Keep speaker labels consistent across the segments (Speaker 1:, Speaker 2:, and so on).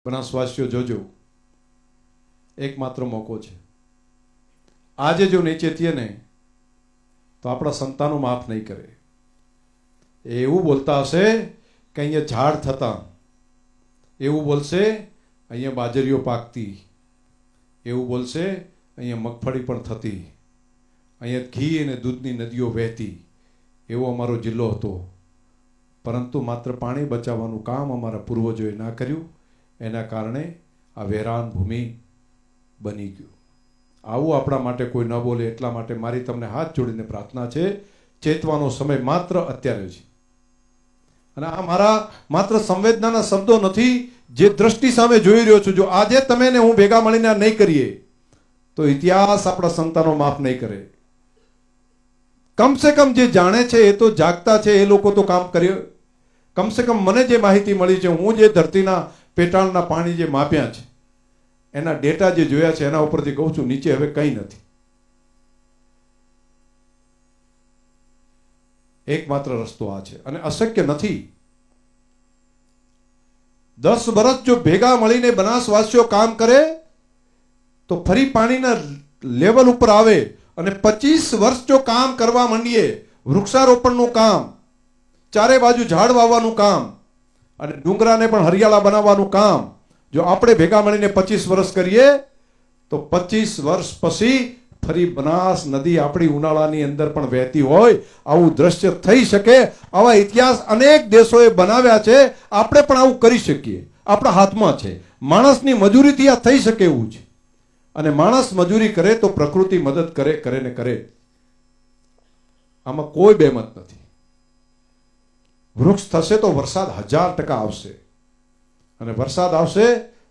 Speaker 1: બનાસવાસીઓ જોજો, એકમાત્ર મોકો છે. આજે જો નીચે થઈએ ને તો આપણા સંતાનો માફ નહીં કરે. એવું બોલતા હશે કે અહીંયા ઝાડ થતા, એવું બોલશે અહીંયા બાજરીઓ પાકતી, એવું બોલશે અહીંયા મગફળી પણ થતી, અહીંયા ઘી અને દૂધની નદીઓ વહેતી. એવો અમારો જિલ્લો હતો, પરંતુ માત્ર પાણી બચાવવાનું કામ અમારા પૂર્વજોએ ના કર્યું. એના કારણે આ વેરાન ભૂમિ બની ગયું. આવું આપણા માટે કોઈ ન બોલે, એટલા માટે મારી તમને હાથ જોડીને પ્રાર્થના છે, ચેતવાનો સમય માત્ર અત્યારે છે. અને આ મારા માત્ર સંવેદનાના શબ્દો નથી, જે દ્રષ્ટિ સામે જોઈ રહ્યો છું. જો આજે તમે ને હું ભેગા મળીને નહીં કરીએ તો ઇતિહાસ આપણા સંતાનો માફ નહીં કરે. કમસે કમ જે જાણે છે એ તો જાગતા છે, એ લોકો તો કામ કર્યો. કમસે કમ મને જે માહિતી મળી છે, હું જે ધરતીના પેટાળના પાણી જે માપ્યા છે, એના ડેટા જે જોયા છે, એના ઉપરથી કહું છું, નીચે હવે કંઈ નથી. એકમાત્ર રસ્તો આ છે અને અશક્ય નથી. 10 વર્ષ જો ભેગા મળીને બનાસવાસીઓ કામ કરે તો ફરી પાણીના લેવલ ઉપર આવે. અને 25 વર્ષ જો કામ કરવા માંડીએ, વૃક્ષારોપણનું કામ, ચારે બાજુ ઝાડ વાવવાનું કામ અને ડુંગરાને પણ હરિયાળા બનાવવાનું કામ જો આપણે ભેગા મળીને 25 વર્ષ કરીએ તો 25 વર્ષ પછી ફરી બનાસ નદી આપણી ઉનાળાની અંદર પણ વહેતી હોય, આવું દ્રશ્ય થઈ શકે. આવા ઇતિહાસ અનેક દેશોએ બનાવ્યા છે. આપણે પણ આવું કરી શકીએ, આપણા હાથમાં છે. માણસની મજૂરીથી આ થઈ શકે એવું છે. અને માણસ મજૂરી કરે તો પ્રકૃતિ મદદ કરે ને કરે. આમાં કોઈ બેમત નથી. વૃક્ષ થશે તો વરસાદ 1000% આવશે, અને વરસાદ આવશે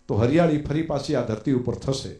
Speaker 1: તો હરિયાળી ફરી પાછી આ ધરતી ઉપર થશે.